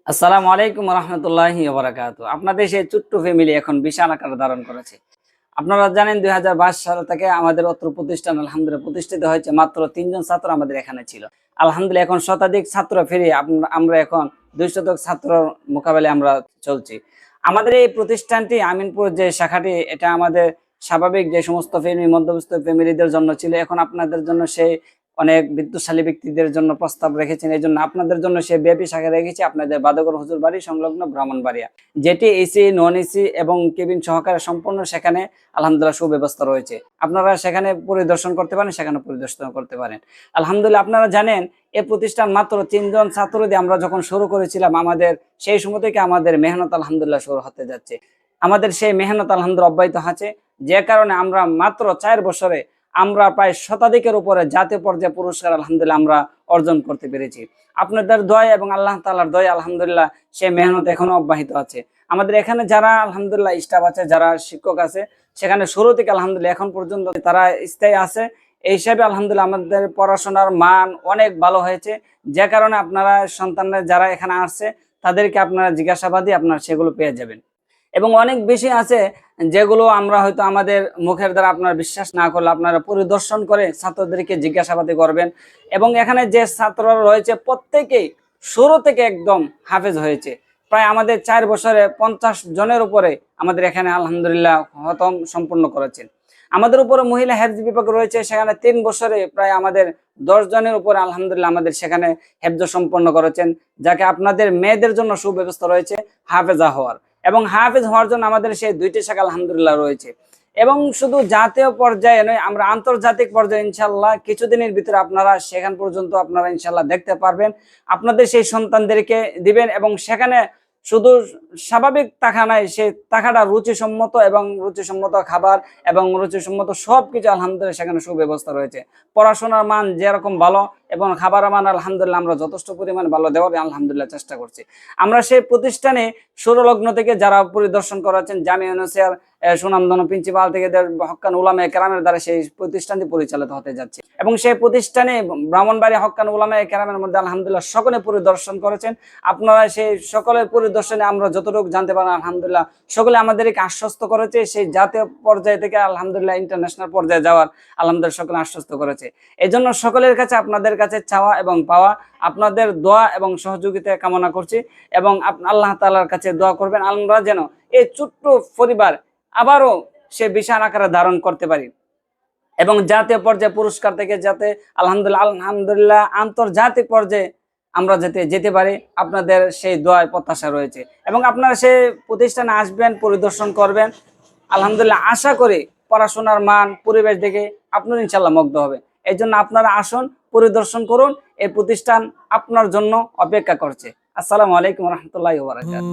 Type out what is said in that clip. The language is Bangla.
আসসালামু আলাইকুম রহমতুল্লাহি ওয়া বারাকাতুহু। আপনাদের সেই ছোট্ট ফ্যামিলি এখন বিশাল আকার ধারণ করেছে। আপনারা জানেন ২০২২ সাল থেকে আমাদের অত্র প্রতিষ্ঠান আলহামদুলিল্লাহ প্রতিষ্ঠিত হয়েছে। মাত্র ৩ জন ছাত্র আমাদের এখানে ছিল। আলহামদুলিল্লাহ এখন শতাধিক ছাত্র ফিরে আমরা এখন ২০০ ছাত্র মোকাবেলায় আমরা চলছি। আমাদের এই প্রতিষ্ঠানটি আমিনপুর যে শাখাটি, এটা আমাদের স্বাভাবিক যে সমস্ত ফ্যামিলি, মধ্যবিত্ত ফ্যামিলিদের জন্য ছিল, এখন আপনাদের জন্য সেই অনেক বিত্তশালী ব্যক্তিদের জন্য প্রস্তাব রেখেছেন। এই জন্য আপনাদের জন্য সে বিআইপি শাখা রেখেছি আপনাদের বাদগর হুজুর বাড়ি সংলগ্ন ব্রাহ্মণবাড়িয়া, যেটি এসি নন এসি এবং কেবিন সহকারে সম্পূর্ণ। সেখানে আলহামদুলিল্লাহ সুব্যবস্থা রয়েছে। আপনারা সেখানে পরিদর্শন করতে পারেন, সেখানে পরিদর্শন করতে পারেন। আলহামদুলিল্লাহ আপনারা জানেন এই প্রতিষ্ঠান মাত্র ৩ জন ছাত্র দিয়ে আমরা যখন শুরু করেছিলাম, আমাদের সেই সময় থেকে আমাদের মেহনত আলহামদুলিল্লাহ শুরু হতে যাচ্ছে। আমাদের সেই মেহনত আলহামদুলিল্লাহ অব্যাহত আছে, যে কারণে আমরা মাত্র ৪ বছরে আমরা প্রায় শতাধিকের উপরে জাতীয় পর্যায়ে পুরস্কার আলহামদুলিল্লাহ আমরা অর্জন করতে পেরেছি। আপনাদের দয়া এবং আল্লাহ তাআলার দয়া আলহামদুলিল্লাহ সেই মেহনত এখনো অব্যাহত আছে। আমাদের এখানে যারা আলহামদুলিল্লাহ স্টাফ আছে, যারা শিক্ষক আছে, সেখানে শুরু থেকে আলহামদুলিল্লাহ এখন পর্যন্ত তারা স্থায়ী আছে। এই হিসাবে আলহামদুলিল্লাহ আমাদের পড়াশোনার মান অনেক ভালো হয়েছে, যে কারণে আপনারা সন্তানরা যারা এখানে আসছে তাদেরকে আপনারা জিজ্ঞাসাবাদী আপনারা সেগুলো পেয়ে যাবেন। এবং অনেক বেশি আছে যেগুলো আমরা হয়তো আমাদের মুখের দ্বারা আপনারা বিশ্বাস না করলে আপনারা পরিদর্শন করে ছাত্রদেরকে জিজ্ঞাসাবাদি করবেন। এবং এখানে যে ছাত্ররা রয়েছে প্রত্যেকেই শুরু থেকে একদম হাফেজ হয়েছে। প্রায় আমাদের ৪ বছরে ৫০ জনের উপরে আমাদের এখানে আলহামদুলিল্লাহ খতম সম্পূর্ণ করেছেন। আমাদের উপরে মহিলা হেফজ বিভাগ রয়েছে, সেখানে ৩ বছরে প্রায় আমাদের ১০ জনের উপরে আলহামদুলিল্লাহ আমাদের সেখানে হেফজ সম্পন্ন করেছেন, যাকে আপনাদের মেয়েদের জন্য সুব্যবস্থা রয়েছে হাফেজা হওয়ার। এবং হাফেজ হওয়ার জন্য আমাদের সেই ২টি শাখা আলহামদুলিল্লাহ রয়েছে। এবং শুধু জাতীয় পর্যায়ে নয়, আমরা আন্তর্জাতিক পর্যায়ে ইনশাল্লাহ কিছুদিনের ভিতরে আপনারা সেখান পর্যন্ত আপনারা ইনশাল্লাহ দেখতে পারবেন। আপনাদের সেই সন্তানদেরকে দিবেন এবং সেখানে শুধু স্বাভাবিক টাকা নাই, সেই টাকাটা রুচিসম্মত এবং রুচিসম্মত খাবার এবং রুচিসম্মত সবকিছু আলহামদুলিল্লাহ সেখানে সুব্যবস্থা রয়েছে। পড়াশোনার মান যেরকম ভালো এবং খাবারের মান আলহামদুলিল্লাহ আমরা যথেষ্ট পরিমাণ ভালো দেওয়ার আলহামদুলিল্লাহ চেষ্টা করছি। আমরা সেই প্রতিষ্ঠানে শুরুলগ্ন থেকে যারা পরিদর্শন করাচ্ছেন, জামিয়া ইউনুসিয়ার সুনামধন্য প্রিন্সিপাল থেকে হক্কান উলামায়ে কেরামের দ্বারা সেই প্রতিষ্ঠানটি পরিচালিত হতে যাচ্ছে। এবং সেই প্রতিষ্ঠানে ব্রাহ্মণবাড়িয়া হক্কান উলামায়ে কেরামের মধ্যে আলহামদুলিল্লাহ সকলে পরিদর্শন করেছেন। আপনারা সেই সকলের পরিদর্শনে আমরা যতটুকু জানতে পারেন আলহামদুলিল্লাহ সকলে আমাদেরকে আশ্বস্ত করেছে, সেই জাতীয় পর্যায়ে থেকে আলহামদুলিল্লাহ ইন্টারন্যাশনাল পর্যায়ে যাওয়ার আলহামদুলিল্লাহ সকলে আশ্বস্ত করেছে। এই জন্য সকলের কাছে আপনাদের কাছে চাওয়া এবং পাওয়া, আপনাদের দোয়া এবং সহযোগিতা কামনা করছি। এবং আল্লাহ তাআলার কাছে দোয়া করবেন আমরা যেন এই ছোট্ট পরিবার আবারও সে বিশাল আকারে ধারণ করতে পারি এবং জাতীয় পর্যায়ে পুরস্কার থেকে যাতে আলহামদুলিল্লাহ আন্তর্জাতিক পর্যায়ে আমরা যেতে পারি, আপনাদের সেই দোয়ায় প্রত্যাশা রয়েছে। এবং আপনারা সেই প্রতিষ্ঠানে আসবেন, পরিদর্শন করবেন। আলহামদুলিল্লাহ আশা করি পড়াশোনার মান পরিবেশ দেখে আপনার ইনশাল্লাহ মুগ্ধ হবে। এই জন্য আপনারা আসুন, পরিদর্শন করুন, এই প্রতিষ্ঠান আপনার জন্য অপেক্ষা করছে। আসসালামু আলাইকুম রহমতুল্লাহি ওয়া বারাকাতুহু।